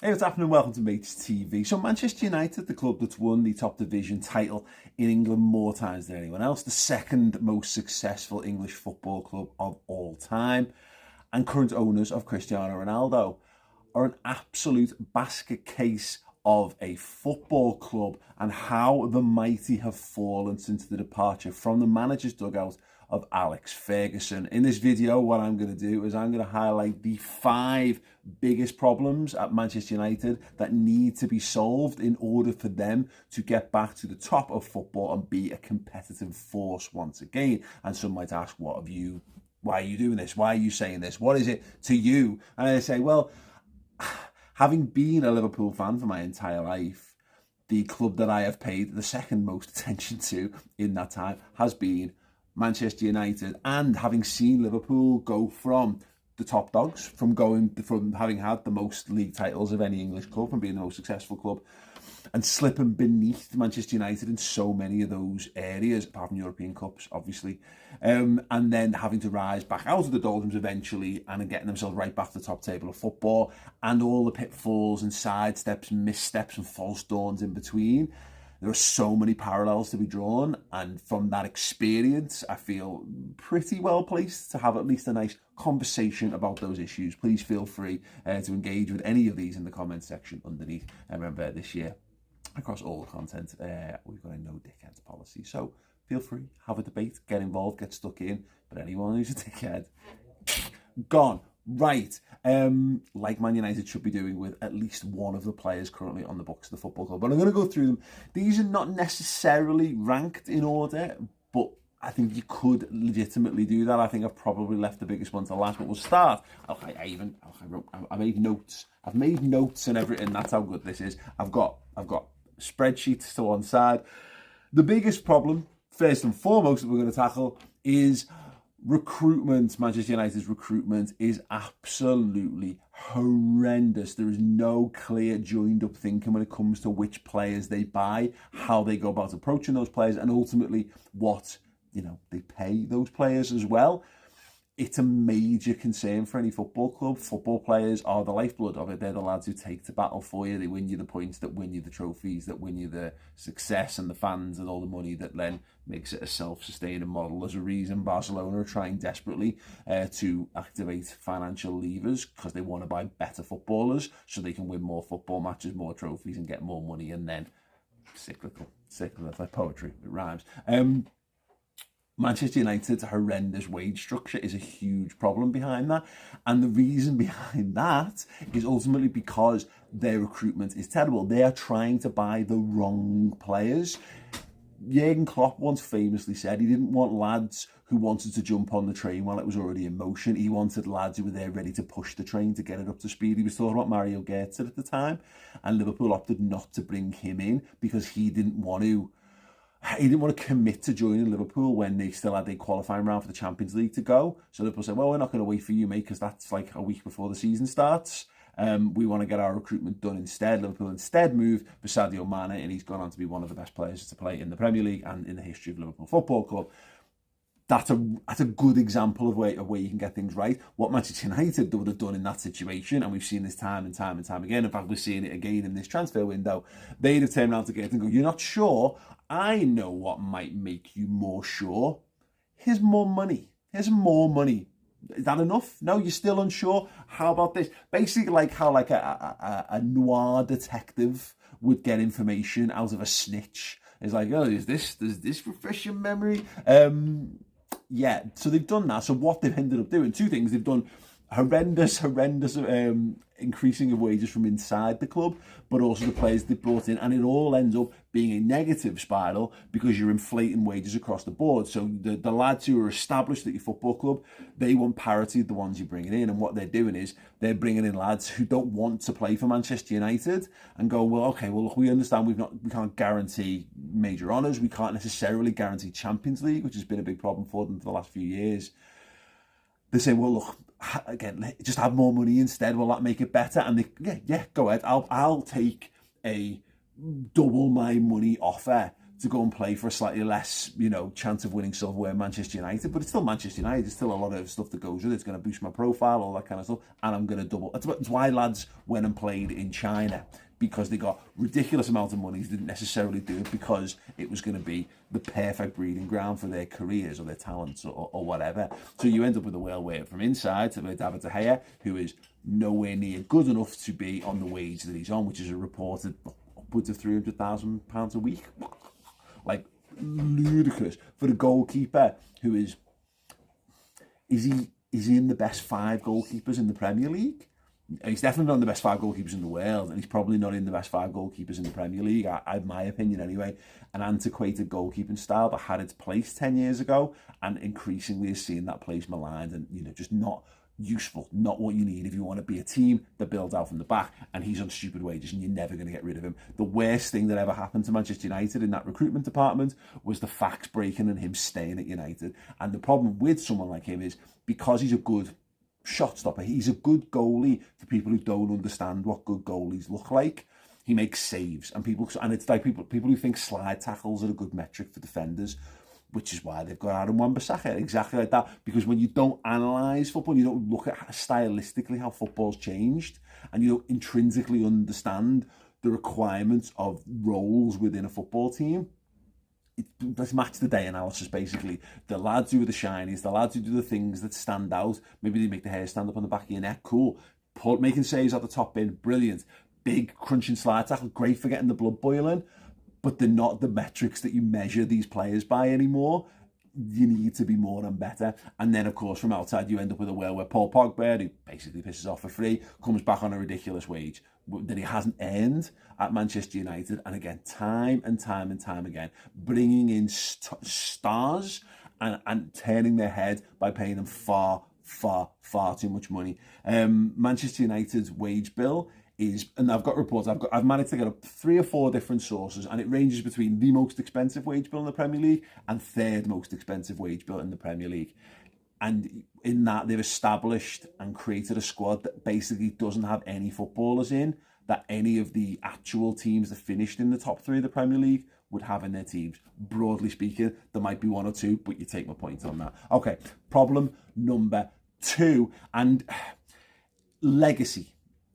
Hey, what's happening? Welcome to Mates TV. So Manchester United, the club that's won the top division title in England more times than anyone else, the second most successful English football club of all time, and current owners of Cristiano Ronaldo, are an absolute basket case of a football club and how the mighty have fallen since the departure from the manager's dugout of Alex Ferguson. In this video, what I'm going to do is I'm going to highlight the 5 biggest problems at Manchester United that need to be solved in order for them to get back to the top of football and be a competitive force once again. And some might ask, why are you doing this? Why are you saying this? What is it to you? And I say, well, having been a Liverpool fan for my entire life, the club that I have paid the second most attention to in that time has been Manchester United. And having seen Liverpool go from the top dogs, from having had the most league titles of any English club, from being the most successful club, and slipping beneath Manchester United in so many of those areas, apart from European Cups, obviously, and then having to rise back out of the doldrums eventually and getting themselves right back to the top table of football, and all the pitfalls and sidesteps, missteps and false dawns in between. There are so many parallels to be drawn, and from that experience, I feel pretty well placed to have at least a nice conversation about those issues. Please feel free to engage with any of these in the comment section underneath. Remember, this year, across all the content, we've got a no dickheads policy. So feel free, have a debate, get involved, get stuck in. But anyone who's a dickhead, gone. Right, like Man United should be doing with at least one of the players currently on the books of the football club. But I'm going to go through them. These are not necessarily ranked in order, but I think you could legitimately do that. I think I've probably left the biggest one to last, but we'll start. I made notes. I've made notes and everything. That's how good this is. I've got spreadsheets to one side. The biggest problem, first and foremost, that we're going to tackle is recruitment. Manchester United's recruitment is absolutely horrendous. There is no clear joined up thinking when it comes to which players they buy, how they go about approaching those players, and ultimately what they pay those players as well. It's a major concern for any football club. Football players are the lifeblood of it. They're the lads who take to battle for you. They win you the points, that win you the trophies, that win you the success and the fans and all the money that then makes it a self-sustaining model. There's a reason Barcelona are trying desperately to activate financial levers, because they want to buy better footballers so they can win more football matches, more trophies, and get more money. And then cyclical, that's like poetry, it rhymes. Manchester United's horrendous wage structure is a huge problem behind that. And the reason behind that is ultimately because their recruitment is terrible. They are trying to buy the wrong players. Jurgen Klopp once famously said he didn't want lads who wanted to jump on the train while it was already in motion. He wanted lads who were there ready to push the train to get it up to speed. He was talking about Mario Götze at the time, and Liverpool opted not to bring him in because he didn't want to commit to joining Liverpool when they still had a qualifying round for the Champions League to go. So Liverpool said, well, we're not going to wait for you, mate, because that's like a week before the season starts. We want to get our recruitment done instead. Liverpool instead moved for Sadio Mane, and he's gone on to be one of the best players to play in the Premier League and in the history of Liverpool Football Club. That's a good example of where you can get things right. What Manchester United would have done in that situation, and we've seen this time and time and time again. In fact, we're seeing it again in this transfer window. They'd have turned around to Gate and go, "You're not sure? I know what might make you more sure. Here's more money. Here's more money. Is that enough? No, you're still unsure? How about this?" Basically, like how a noir detective would get information out of a snitch. It's like, oh, does this refresh your memory? Yeah, so they've done that. So what they've ended up doing, 2 things. They've done horrendous increasing of wages from inside the club, but also the players they brought in, and it all ends up being a negative spiral because you're inflating wages across the board. So the lads who are established at your football club, they want parity with the ones you're bringing in, and what they're doing is they're bringing in lads who don't want to play for Manchester United and go, well, okay, well, look, we understand we can't guarantee major honours, we can't necessarily guarantee Champions League, which has been a big problem for them for the last few years. They say, well, look, again, just have more money instead. Will that make it better? And they, yeah, go ahead. I'll take a double my money offer to go and play for a slightly less, chance of winning silverware at Manchester United, but it's still Manchester United. There's still a lot of stuff that goes with it. It's going to boost my profile, all that kind of stuff, and I'm going to double. That's why lads went and played in China, because they got ridiculous amount of money. They didn't necessarily do it because it was going to be the perfect breeding ground for their careers or their talents or whatever. So you end up with a whale where from inside to David De Gea, who is nowhere near good enough to be on the wage that he's on, which is a reported upwards of £300,000 a week. Like, ludicrous for a goalkeeper who is he in the best 5 goalkeepers in the Premier League? He's definitely not in the best 5 goalkeepers in the world, and he's probably not in the best 5 goalkeepers in the Premier League. In my opinion anyway, an antiquated goalkeeping style that had its place 10 years ago and increasingly is seeing that place maligned and, just not useful, not what you need if you want to be a team that builds out from the back, and he's on stupid wages and you're never going to get rid of him. The worst thing that ever happened to Manchester United in that recruitment department was the fax breaking and him staying at United. And the problem with someone like him is because he's a good shot stopper, he's a good goalie for people who don't understand what good goalies look like. He makes saves, and it's like people who think slide tackles are a good metric for defenders, which is why they've got Aaron Wan-Bissaka, exactly like that. Because when you don't analyse football, you don't look at stylistically how football's changed, and you don't intrinsically understand the requirements of roles within a football team. Let's match the day analysis, basically. The lads who are the shinies, the lads who do the things that stand out, maybe they make the hair stand up on the back of your neck, cool. Making saves at the top bin, brilliant. Big crunching slide tackle, great for getting the blood boiling. But they're not the metrics that you measure these players by anymore. You need to be more and better. And then, of course, from outside, you end up with a whale where Paul Pogba, who basically pisses off for free, comes back on a ridiculous wage that he hasn't earned at Manchester United. And again, time and time again, bringing in stars and turning their head by paying them far too much money. Manchester United's wage bill is, and I've got reports, I've managed to get up 3 or 4 different sources, and it ranges between the most expensive wage bill in the Premier League and 3rd most expensive wage bill in the Premier League. And in that, they've established and created a squad that basically doesn't have any footballers in that any of the actual teams that finished in the top 3 of the Premier League would have in their teams. Broadly speaking, there might be 1 or 2, but you take my point on that. Okay, problem number 2, and legacy.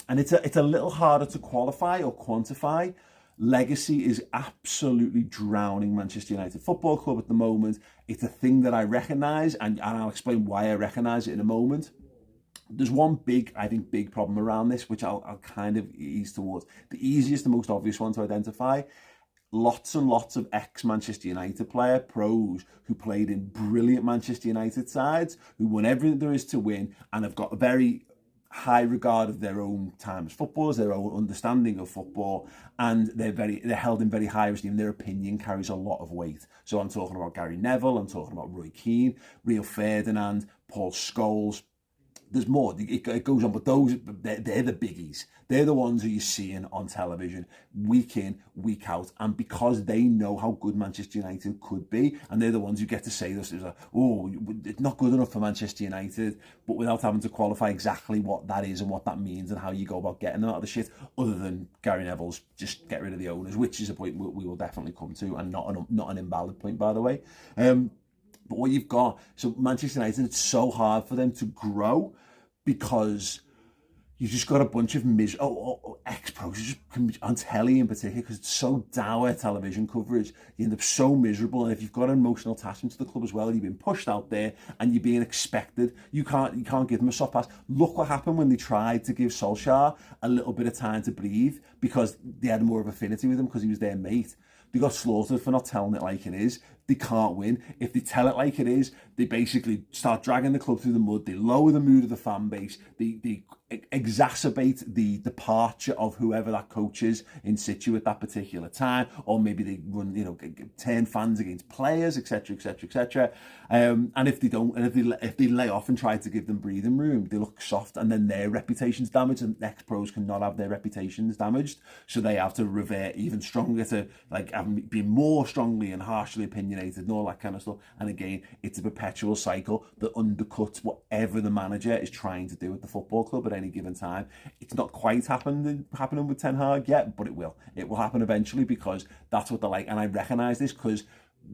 And it's a little harder to qualify or quantify. Legacy is absolutely drowning Manchester United Football Club at the moment. It's a thing that I recognise, and I'll explain why I recognise it in a moment. There's one big problem around this, which I'll kind of ease towards. The easiest, the most obvious one to identify. Lots and lots of ex-Manchester United pros who played in brilliant Manchester United sides, who won everything there is to win, and have got a very high regard of their own time as footballers, their own understanding of football, and they're held in very high esteem. Their opinion carries a lot of weight. So I'm talking about Gary Neville, I'm talking about Roy Keane, Rio Ferdinand, Paul Scholes. There's more, it goes on, but they're the biggies. They're the ones who you're seeing on television week in, week out. And because they know how good Manchester United could be, and they're the ones who get to say this, like, oh, it's not good enough for Manchester United, but without having to qualify exactly what that is and what that means and how you go about getting them out of the shit, other than Gary Neville's just get rid of the owners, which is a point we will definitely come to, and not an invalid point, by the way. But what you've got, so Manchester United, it's so hard for them to grow because you've just got a bunch of ex-pros on telly in particular, because it's so dour television coverage. You end up so miserable, and if you've got an emotional attachment to the club as well, you've been pushed out there and you're being expected. You can't give them a soft pass. Look what happened when they tried to give Solskjaer a little bit of time to breathe because they had more of affinity with him because he was their mate. They got slaughtered for not telling it like it is. They can't win. If they tell it like it is, they basically start dragging the club through the mud. They lower the mood of the fan base. They exacerbate the departure of whoever that coach is in situ at that particular time, or maybe they run, turn fans against players, etc., etc., etc. And if they don't, and if they lay off and try to give them breathing room, they look soft, and then their reputation's damaged, and ex-pros cannot have their reputations damaged, so they have to revert even stronger to being more strongly and harshly opinionated United and all that kind of stuff. And again, it's a perpetual cycle that undercuts whatever the manager is trying to do at the football club at any given time. It's not quite happening with Ten Hag yet, but it will. It will happen eventually, because that's what they're like. And I recognise this because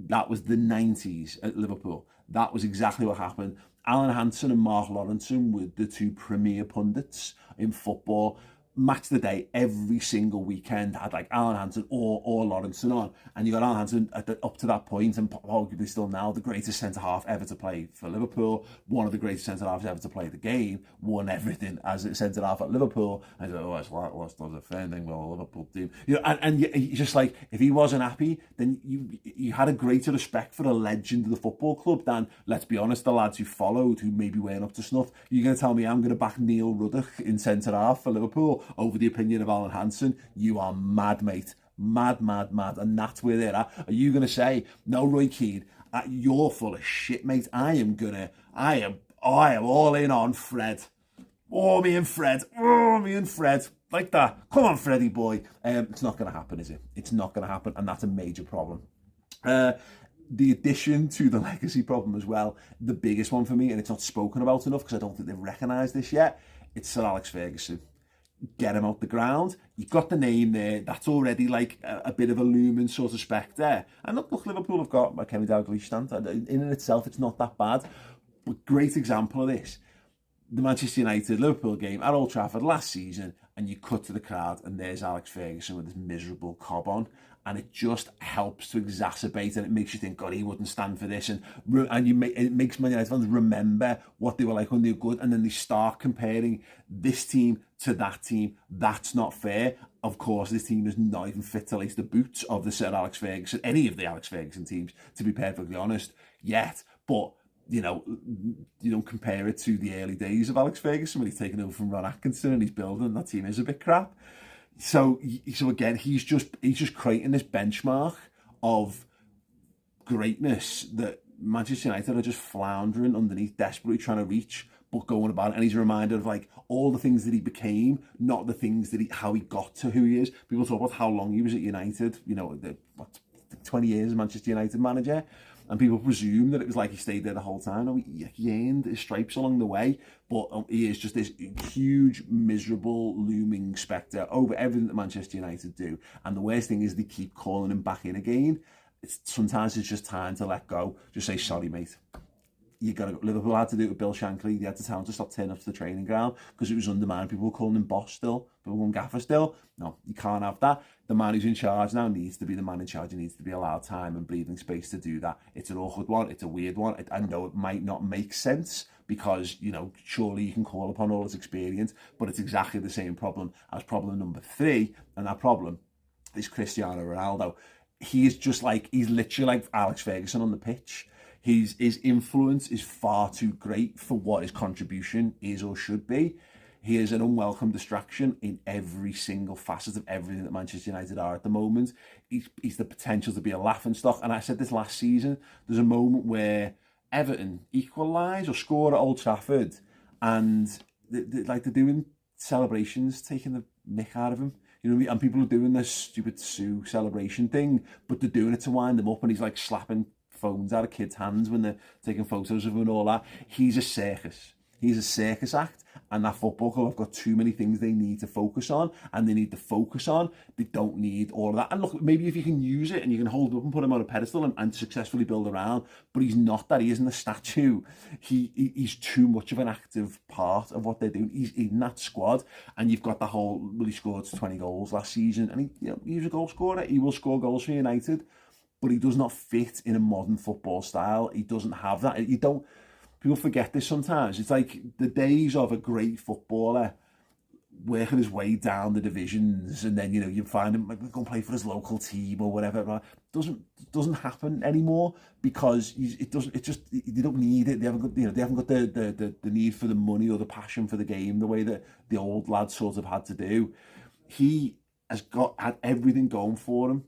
that was the 90s at Liverpool. That was exactly what happened. Alan Hansen and Mark Lawrenson were the two premier pundits in football. Match of the day every single weekend had like Alan Hansen or Lawrenson on, and you got Alan Hansen up to that point, and arguably still now the greatest centre half ever to play for Liverpool, one of the greatest centre halves ever to play the game, won everything as a centre half at Liverpool. And I said, oh, it's not a fair thing with a Liverpool team, you know. And you just like, if he wasn't happy, then you had a greater respect for a legend of the football club than, let's be honest, the lads who followed, who maybe weren't up to snuff. You're going to tell me I'm going to back Neil Ruddock in centre half for Liverpool over the opinion of Alan Hansen? You are mad, mate. Mad. And that's where they're at. Are you going to say, no, Roy Keane, you're full of shit, mate. I am all in on Fred. Oh, me and Fred. Like that. Come on, Freddie boy. It's not going to happen, is it? It's not going to happen, and that's a major problem. The addition to the legacy problem as well, the biggest one for me, and it's not spoken about enough because I don't think they've recognised this yet, it's Sir Alex Ferguson. Get him out the ground. You've got the name there. That's already like a bit of a looming sort of spec there. And look, Liverpool have got Kenny Dalglish stand. In and itself, it's not that bad. But great example of this, the Manchester United-Liverpool game at Old Trafford last season, and you cut to the crowd, and there's Alex Ferguson with his miserable cob on. And it just helps to exacerbate, and it makes you think, God, he wouldn't stand for this. And it makes Man United fans remember what they were like when they were good, and then they start comparing this team to that team. That's not fair. Of course, this team is not even fit to lace the boots of the Sir Alex Ferguson, any of the Alex Ferguson teams, to be perfectly honest, yet. But you know, you don't compare it to the early days of Alex Ferguson when he's taken over from Ron Atkinson and he's building, that team is a bit crap. So again, he's just creating this benchmark of greatness that Manchester United are just floundering underneath, desperately trying to reach, but going about it. And he's a reminder of like all the things that he became, not the things that how he got to who he is. People talk about how long he was at United, you know, 20 years as Manchester United manager. And people presume that it was like he stayed there the whole time. No, he earned his stripes along the way, but he is just this huge, miserable, looming spectre over everything that Manchester United do. And the worst thing is they keep calling him back in again. Sometimes it's just time to let go. Just say, sorry, mate. You got to go. Liverpool had to do it with Bill Shankly. They had to tell him to stop turning up to the training ground because it was undermined. People were calling him boss still. People were calling gaffer still. No, you can't have that. The man who's in charge now needs to be the man in charge. He needs to be allowed time and breathing space to do that. It's an awkward one. It's a weird one. I know it might not make sense because, you know, surely you can call upon all his experience, but it's exactly the same problem as problem number 3. And that problem is Cristiano Ronaldo. He's literally like Alex Ferguson on the pitch. His influence is far too great for what his contribution is or should be. He is an unwelcome distraction in every single facet of everything that Manchester United are at the moment. He's the potential to be a laughingstock. And I said this last season, there's a moment where Everton equalise or score at Old Trafford, and they're doing celebrations, taking the mick out of him. You know what I mean? And people are doing this stupid Sue celebration thing, but they're doing it to wind him up, and he's like slapping phones out of kids' hands when they're taking photos of him and all that. He's a circus. He's a circus act, and that football club have got too many things they need to focus on, and they need to focus on. They don't need all of that. And look, maybe if you can use it and you can hold it up and put him on a pedestal and successfully build around, but he's not that. He isn't a statue. He's too much of an active part of what they're doing. He's in that squad, and you've got the whole, well, he scored 20 goals last season, and he was a goal scorer. He will score goals for United, but he does not fit in a modern football style. He doesn't have that. People forget this sometimes. It's like the days of a great footballer working his way down the divisions, and then, you know, you find him like, go and play for his local team or whatever. Doesn't happen anymore because they don't need it. They haven't got the need for the money or the passion for the game the way that the old lads sort of had to do. He has had everything going for him.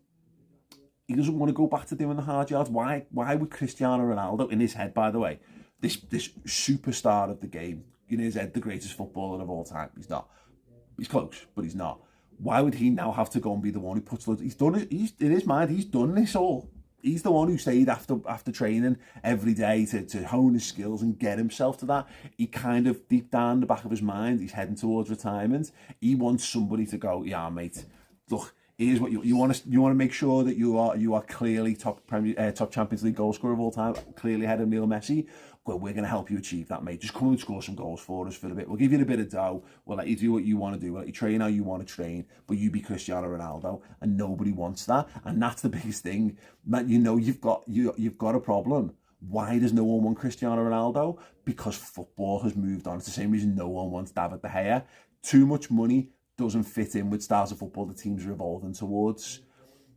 He doesn't want to go back to doing the hard yards. Why would Cristiano Ronaldo, in his head, by the way, this superstar of the game, in his head, the greatest footballer of all time? He's not. He's close, but he's not. Why would he now have to go and be the one who puts loads? He's done it. In his mind, he's done this all. he's the one who stayed after training every day to hone his skills and get himself to that. He kind of, deep down the back of his mind, he's heading towards retirement. He wants somebody to go, yeah, mate, look, here's what you want to make sure that you are clearly top Champions League goal scorer of all time, clearly ahead of Lionel Messi. Well, we're going to help you achieve that, mate. Just come and score some goals for us for a bit. We'll give you a bit of dough. We'll let you do what you want to do. We'll let you train how you want to train. But you be Cristiano Ronaldo, and nobody wants that. And that's the biggest thing. Man, you've got a problem. Why does no one want Cristiano Ronaldo? Because football has moved on. It's the same reason no one wants David De Gea. Too much money doesn't fit in with styles of football the teams are evolving towards.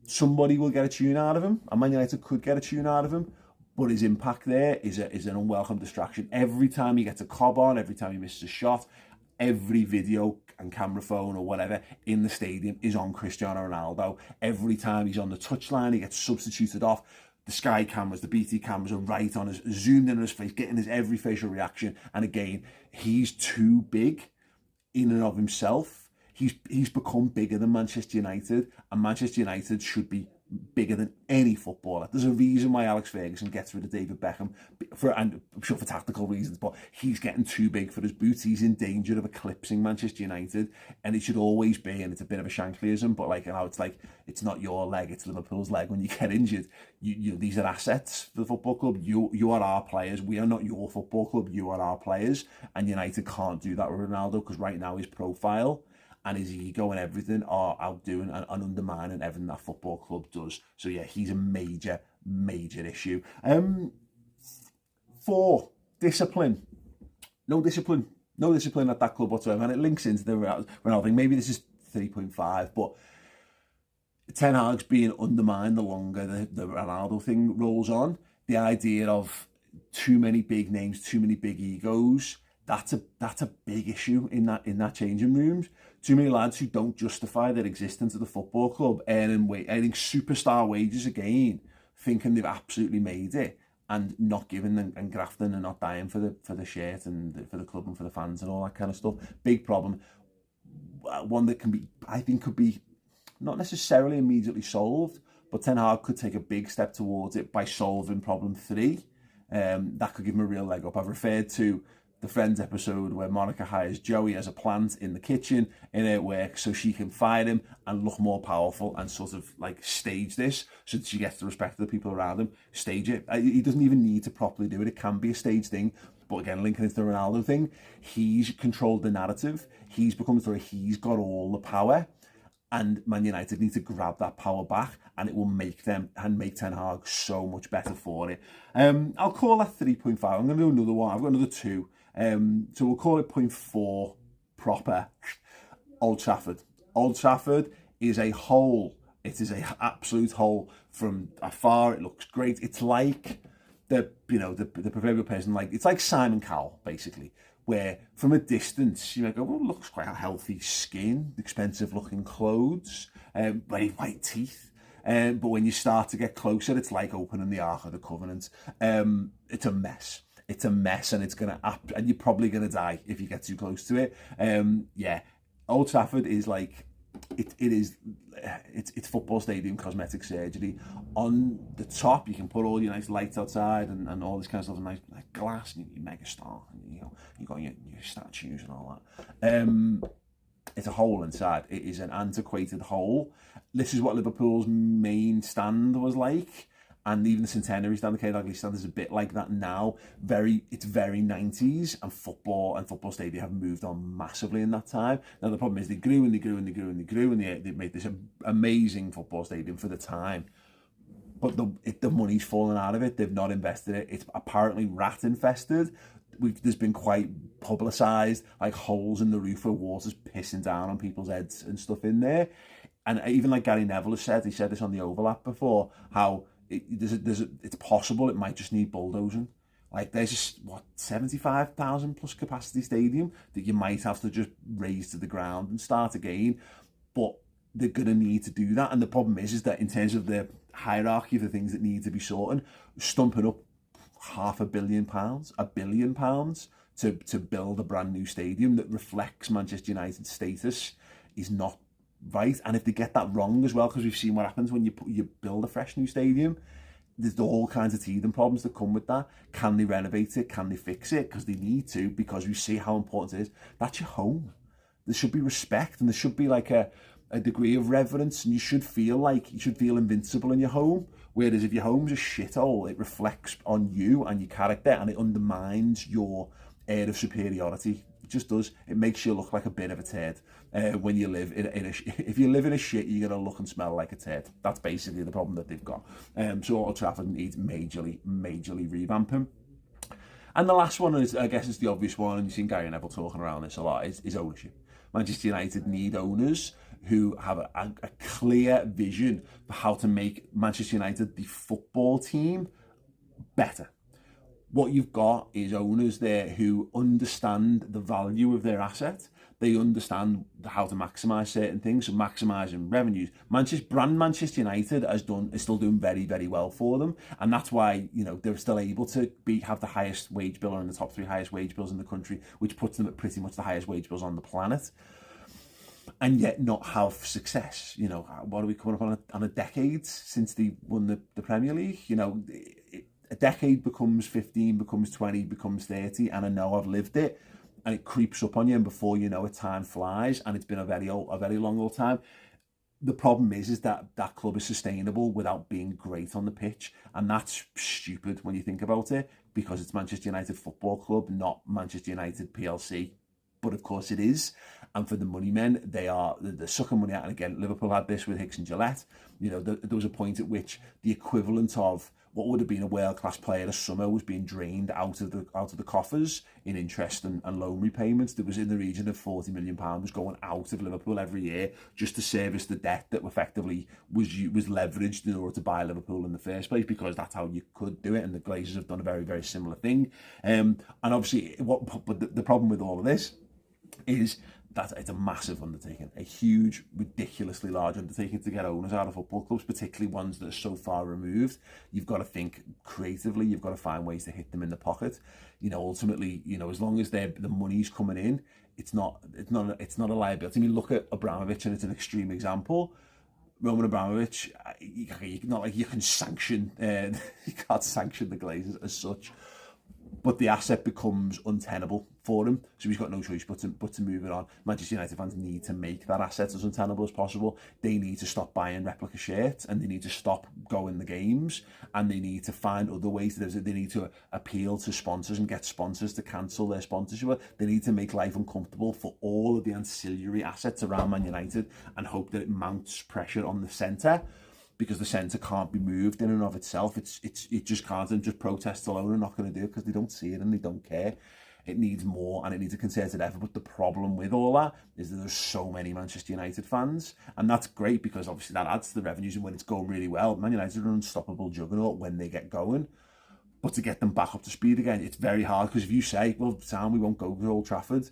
Somebody will get a tune out of him, and Man United could get a tune out of him, but his impact there is an unwelcome distraction. Every time he gets a cob on, every time he misses a shot, every video and camera phone or whatever in the stadium is on Cristiano Ronaldo. Every time he's on the touchline, he gets substituted off. The Sky cameras, the BT cameras are right on his, zoomed in on his face, getting his every facial reaction. And again, he's too big in and of himself. He's become bigger than Manchester United, and Manchester United should be bigger than any footballer. There's a reason why Alex Ferguson gets rid of David Beckham, and I'm sure for tactical reasons, but he's getting too big for his boots. He's in danger of eclipsing Manchester United, and it should always be, and it's a bit of a Shanklyism, but like, you know, it's like, it's not your leg, it's Liverpool's leg. When you get injured, you these are assets for the football club. You are our players. We are not your football club. You are our players, and United can't do that with Ronaldo, because right now his profile and his ego and everything are outdoing and undermining everything that football club does. So yeah, he's a major issue. 4, discipline. No discipline at that club whatsoever, and it links into the Ronaldo thing. Maybe this is 3.5, but Ten Hag's being undermined the longer the Ronaldo thing rolls on. The idea of too many big names, too many big egos, that's a big issue in that changing rooms. Too many lads who don't justify their existence at the football club, earning superstar wages again, thinking they've absolutely made it, and not giving and grafting and not dying for the shirt and for the club and for the fans and all that kind of stuff. Big problem. One that could be not necessarily immediately solved, but Ten Hag could take a big step towards it by solving problem 3. That could give him a real leg up. I've referred to the Friends episode where Monica hires Joey as a plant in the kitchen in her work so she can fight him and look more powerful and sort of like stage this so that she gets the respect of the people around him. Stage it. He doesn't even need to properly do it. It can be a stage thing. But again, linking into the Ronaldo thing, he's controlled the narrative. He's become the story. He's got all the power. And Man United need to grab that power back, and it will make Ten Hag so much better for it. I'll call that 3.5. I'm going to do another one. I've got another 2. So we'll call it 0.4 proper. Old Trafford. Old Trafford is a hole. It is an absolute hole. From afar, it looks great. It's like the proverbial person, like it's like Simon Cowell, basically, where from a distance you might go, well, it looks quite a healthy skin, expensive looking clothes, very white teeth. But when you start to get closer, it's like opening the Ark of the Covenant. It's a mess. It's a mess, and and you're probably gonna die if you get too close to it. Yeah, Old Trafford is like it's football stadium cosmetic surgery. On the top, you can put all your nice lights outside and all this kind of stuff, and nice like glass, and your mega star, and you got your statues and all that. It's a hole inside. It is an antiquated hole. This is what Liverpool's main stand was like. And even the Centenary stand, the Kane Ugly stand, is a bit like that now. It's very 90s, and football stadia have moved on massively in that time. Now the problem is they grew and they made this amazing football stadium for the time. But the money's fallen out of it. They've not invested it. It's apparently rat infested. There's been quite publicised like holes in the roof where water's pissing down on people's heads and stuff in there. And even like Gary Neville has said, he said this on the Overlap before, how it's possible it might just need bulldozing. Like there's just 75,000 plus capacity stadium that you might have to just raise to the ground and start again, but they're gonna need to do that. And the problem is that in terms of the hierarchy of the things that need to be sorted, stumping up £500 million, £1 billion to build a brand new stadium that reflects Manchester United's status is not right. And if they get that wrong as well, because we've seen what happens when you build a fresh new stadium, there's all kinds of teething problems that come with that. Can they renovate it? Can they fix it? Because they need to, because we see how important it is. That's your home. There should be respect, and there should be like a degree of reverence, and you should feel invincible in your home. Whereas if your home's a shithole, it reflects on you and your character, and it undermines your air of superiority. It just does. It makes you look like a bit of a turd when you live in a if you live in a shit, you're gonna look and smell like a turd. That's basically the problem that they've got. So Old Trafford needs majorly revamping. And the last one is, I guess, it's the obvious one, and you've seen Gary Neville talking around this a lot, is ownership. Manchester United need owners who have a clear vision for how to make Manchester United, the football team, better. What you've got is owners there who understand the value of their asset. They understand how to maximise certain things, so maximising revenues. Manchester United is still doing very, very well for them, and that's why they're still able to have the highest wage bill, or in the top 3 highest wage bills in the country, which puts them at pretty much the highest wage bills on the planet, and yet not have success. What are we coming up on a decade since they won the Premier League? A decade becomes 15, becomes 20, becomes 30, and I know I've lived it. And it creeps up on you, and before you know it, time flies, and it's been a very long old time. The problem is that club is sustainable without being great on the pitch, and that's stupid when you think about it, because it's Manchester United Football Club, not Manchester United PLC. But of course it is, and for the money men, they're sucking money out. And again, Liverpool had this with Hicks and Gillette. There was a point at which the equivalent of what would have been a world-class player this summer was being drained out of the coffers in interest and loan repayments. There was in the region of £40 million was going out of Liverpool every year just to service the debt that effectively was leveraged in order to buy Liverpool in the first place, because that's how you could do it. And the Glazers have done a very, very similar thing. And obviously, but the problem with all of this is that it's a massive undertaking, a huge, ridiculously large undertaking to get owners out of football clubs, particularly ones that are so far removed. You've got to think creatively. You've got to find ways to hit them in the pocket. Ultimately, as long as the money's coming in, it's not a liability. I mean, look at Abramovich, and it's an extreme example. Roman Abramovich, not like you can sanction, you can't sanction the Glazers as such, but the asset becomes untenable for him, so he's got no choice but to move it on. Manchester United fans need to make that asset as untenable as possible. They need to stop buying replica shirts, and they need to stop going the games, and they need to find other ways. They need to appeal to sponsors and get sponsors to cancel their sponsorship. They need to make life uncomfortable for all of the ancillary assets around Man United, and hope that it mounts pressure on the centre, because the centre can't be moved in and of itself. It just can't, and just protests alone are not going to do it, because they don't see it and they don't care. It needs more, and it needs a concerted effort. But the problem with all that is that there's so many Manchester United fans, and that's great, because obviously that adds to the revenues, and when it's going really well, Man United are an unstoppable juggernaut when they get going. But to get them back up to speed again, it's very hard, because if you say, well, Sam, we won't go to Old Trafford,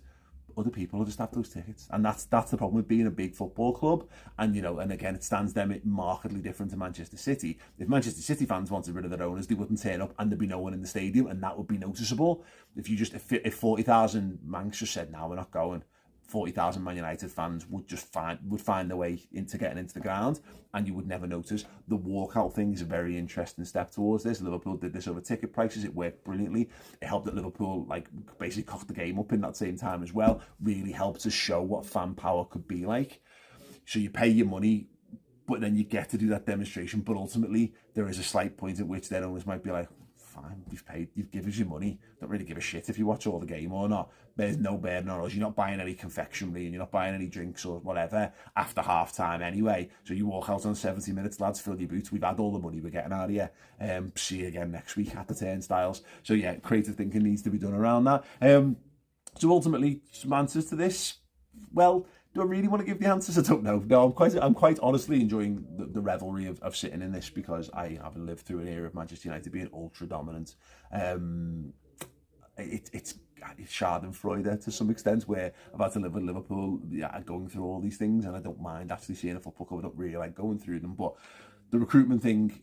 other people will just have those tickets, and that's the problem with being a big football club. And and again, it stands them markedly different to Manchester City. If Manchester City fans wanted rid of their owners, they wouldn't turn up, and there'd be no one in the stadium, and that would be noticeable. If 40,000 Mancs just said, no, we're not going, 40,000 Man United fans would find their way into getting into the ground, and you would never notice. The walkout thing is a very interesting step towards this. Liverpool did this over ticket prices. It worked brilliantly. It helped that Liverpool basically cocked the game up in that same time as well. Really helped to show what fan power could be like. So you pay your money, but then you get to do that demonstration. But ultimately, there is a slight point at which their owners might be like, fine, you've given us your money, don't really give a shit if you watch all the game or not. There's no burden on us. You're not buying any confectionery, and you're not buying any drinks or whatever after half time anyway. So you walk out on 70 minutes, lads, fill your boots. We've had all the money we're getting out of you. See you again next week at the turnstiles. So yeah, creative thinking needs to be done around that. So ultimately, some answers to this. Well, do I really want to give the answers? I don't know. No, I'm quite honestly enjoying the revelry of sitting in this, because I haven't lived through an era of Manchester United being ultra dominant. It's Schadenfreude to some extent, where I've had to live with Liverpool, going through all these things, and I don't mind actually seeing a football club. I don't really like going through them, but the recruitment thing,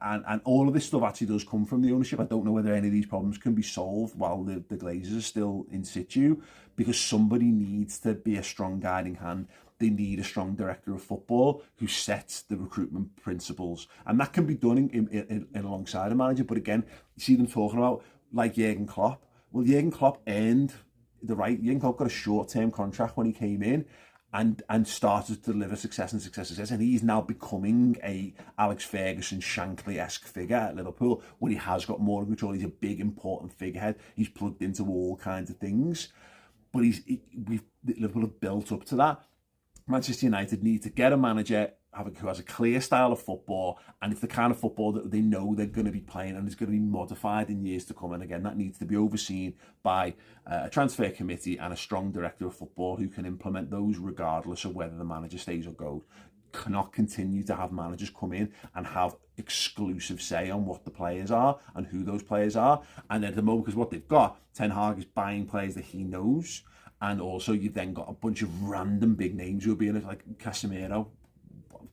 and all of this stuff actually does come from the ownership. I don't know whether any of these problems can be solved while the Glazers are still in situ, because somebody needs to be a strong guiding hand they need a strong director of football who sets the recruitment principles. And that can be done in alongside a manager. But again, you see them talking about like Jurgen Klopp. Well, Jurgen Klopp earned the right. Jurgen Klopp got a short-term contract when he came in, and started to deliver success, and he's now becoming a Alex Ferguson, Shankly-esque figure at Liverpool, where he has got more control. He's a big, important figurehead. He's plugged into all kinds of things, but Liverpool have built up to that. Manchester United need to get a manager who has a clear style of football, and it's the kind of football that they know they're going to be playing, and it's going to be modified in years to come. And again, that needs to be overseen by a transfer committee and a strong director of football who can implement those regardless of whether the manager stays or goes. Cannot continue to have managers come in and have exclusive say on what the players are and who those players are. And at the moment, because what they've got, Ten Hag is buying players that he knows, and also you've then got a bunch of random big names who will be in it, like Casemiro.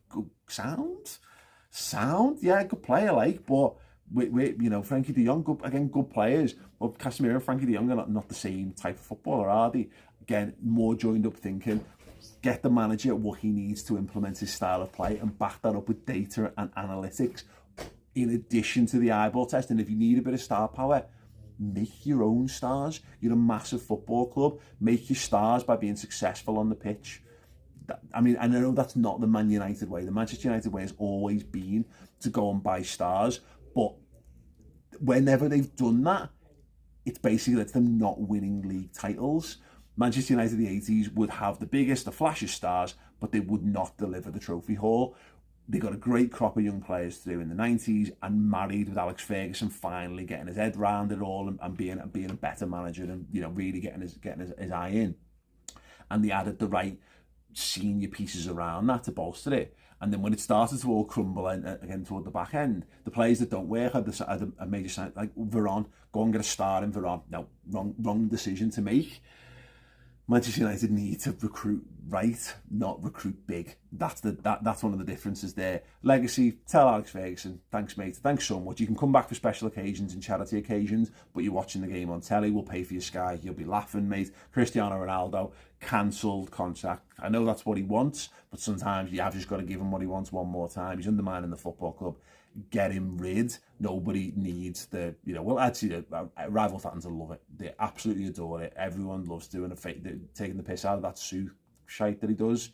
Good sound, yeah, good player, like, but we you know, Frankie de Jong, good players, but Casemiro and Frankie de Jong are not the same type of footballer, are they? Again, more joined up thinking. Get the manager what he needs to implement his style of play and back that up with data and analytics in addition to the eyeball test. And if you need a bit of star power, make your own stars. You're a massive football club. Make your stars by being successful on the pitch. I mean, I know that's not the Man United way. The Manchester United way has always been to go and buy stars, but whenever they've done that, it's basically lets them not winning league titles. Manchester United in the 80s would have the biggest, the flashiest stars, but they would not deliver the trophy haul. They got a great crop of young players through in the 90s, and married with Alex Ferguson finally getting his head round it all and being a better manager, and you know, really getting his eye in. And they added the right senior pieces around that to bolster it. And then when it started to all crumble again toward the back end, the players that don't work had a major sign, like Veron. Go and get a star in Veron. No, wrong decision to make. Manchester United need to recruit right, not recruit big. That's one of the differences there. Legacy, tell Alex Ferguson, thanks mate, thanks so much. You can come back for special occasions and charity occasions, but you're watching the game on telly, we'll pay for your Sky, you'll be laughing, mate. Cristiano Ronaldo, cancelled contract. I know that's what he wants, but sometimes you have just got to give him what he wants one more time. He's undermining the football club. Get him rid. Nobody needs the, you know, well, actually, rival fans will love it. They absolutely adore it. Everyone loves doing taking the piss out of that Sue shite that he does.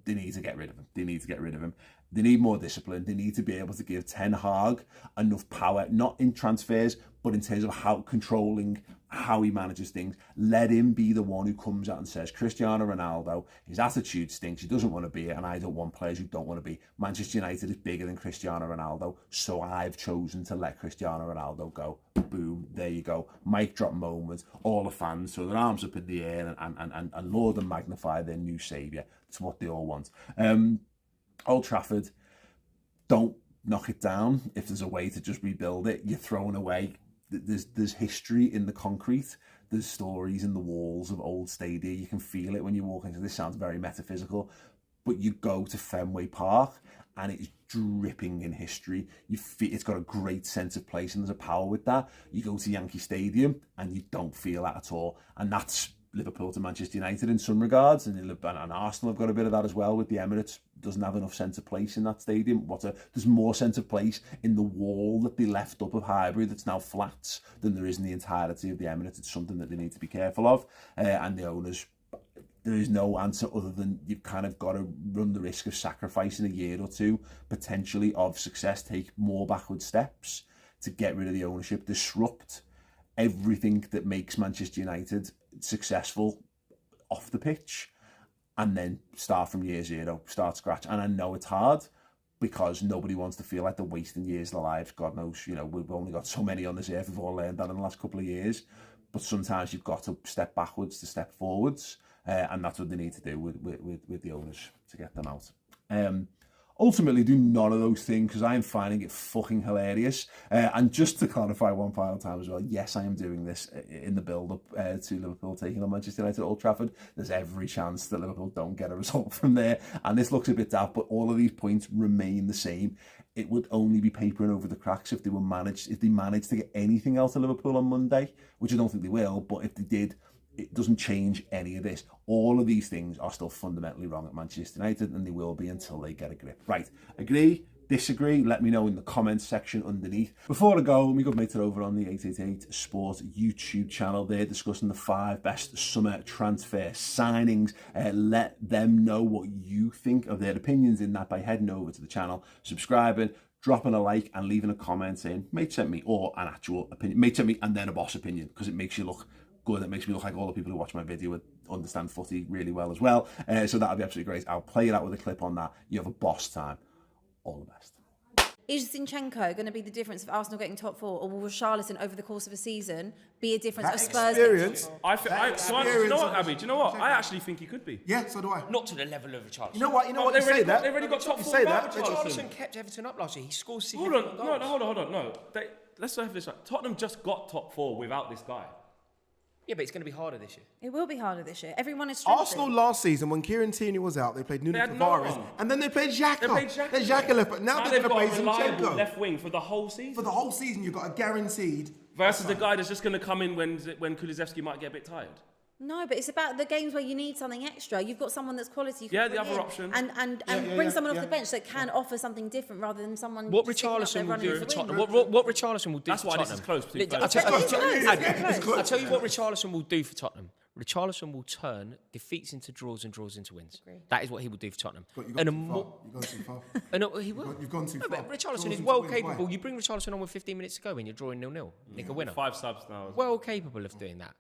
They need to get rid of him. They need more discipline. They need to be able to give Ten Hag enough power, not in transfers, but in terms of how controlling how he manages things. Let him be the one who comes out and says, Cristiano Ronaldo, his attitude stinks, he doesn't want to be it, and I don't want players who don't want to be. Manchester United is bigger than Cristiano Ronaldo, so I've chosen to let Cristiano Ronaldo go. Boom, there you go. Mic drop moment. All the fans throw their arms up in the air and laud and magnify their new saviour. That's what they all want. Old Trafford, don't knock it down. If there's a way to just rebuild it, you're throwing away. There's history in the concrete. There's stories in the walls of old stadia. You can feel it when you walk into this. Sounds very metaphysical, but you go to Fenway Park and it's dripping in history. You feel it's got a great sense of place, and there's a power with that. You go to Yankee Stadium and you don't feel that at all, and that's Liverpool to Manchester United in some regards, and Arsenal have got a bit of that as well with the Emirates. Doesn't have enough sense of place in that stadium. There's more sense of place in the wall that they left up of Highbury that's now flats than there is in the entirety of the Emirates. It's something that they need to be careful of, and the owners, there is no answer other than you've kind of got to run the risk of sacrificing a year or two potentially of success, take more backward steps to get rid of the ownership, disrupt everything that makes Manchester United successful off the pitch, and then start from year zero, start scratch. And I know it's hard because nobody wants to feel like they're wasting years of their lives. God knows, you know, we've only got so many on this earth. We've all learned that in the last couple of years. But sometimes you've got to step backwards to step forwards, and that's what they need to do with the owners to get them out. Ultimately, do none of those things because I am finding it fucking hilarious. And just to clarify one final time as well, yes, I am doing this in the build-up to Liverpool taking on Manchester United at Old Trafford. There's every chance that Liverpool don't get a result from there. And this looks a bit daft, but all of these points remain the same. It would only be papering over the cracks if they managed to get anything out of Liverpool on Monday, which I don't think they will, but if they did, it doesn't change any of this. All of these things are still fundamentally wrong at Manchester United, and they will be until they get a grip. Right, agree? Disagree? Let me know in the comments section underneath. Before I go, my good mates are over on the 888 Sport YouTube channel. They're discussing the 5 best summer transfer signings. Let them know what you think of their opinions in that by heading over to the channel, subscribing, dropping a like, and leaving a comment saying, mate sent me, or an actual opinion. Mate sent me and then a boss opinion, because it makes you look good. It makes me look like all the people who watch my video would understand footy really well as well. So that'll be absolutely great. I'll play it out with a clip on that. You have a boss time. All the best. Is Zinchenko going to be the difference of Arsenal getting top 4, or will Richarlison over the course of a season be a difference of Spurs experience? You know what, Abby? Do you know what? I actually think he could be. Yeah, so do I. Not to the level of Richarlison. You know what? They've say that. They've already got top 4 without Richarlison. Richarlison kept Everton up last year. He scored Hold significant on, goals. hold on. No, let's have this right. Tottenham just got top 4 without this guy. Yeah, but it's going to be harder this year. It will be harder this year. Everyone is strengthened. Arsenal last season, when Kieran Tierney was out, they played Nuno Tavares, and then they played Xhaka. Then Xhaka left, but now they're going to play got a reliable Zinchenko. left wing for the whole season. For the whole season, you've got a guaranteed. Versus the guy that's just going to come in when Kulusevski might get a bit tired. No, but it's about the games where you need something extra. You've got someone that's quality. Yeah, the other option. And bring someone off the bench that can offer something different rather than someone. What Richarlison will do for Tottenham? What Richarlison will do That's for why Tottenham? this is close. I'll tell you what Richarlison will do for Tottenham. Richarlison will turn defeats into draws and draws into wins. That is what he will do for Tottenham. You've gone too far. He will. You've gone too far. But Richarlison is well capable. You bring Richarlison on with 15 minutes to go and you're drawing 0-0. Nick a winner. 5 subs now. Well capable of doing that.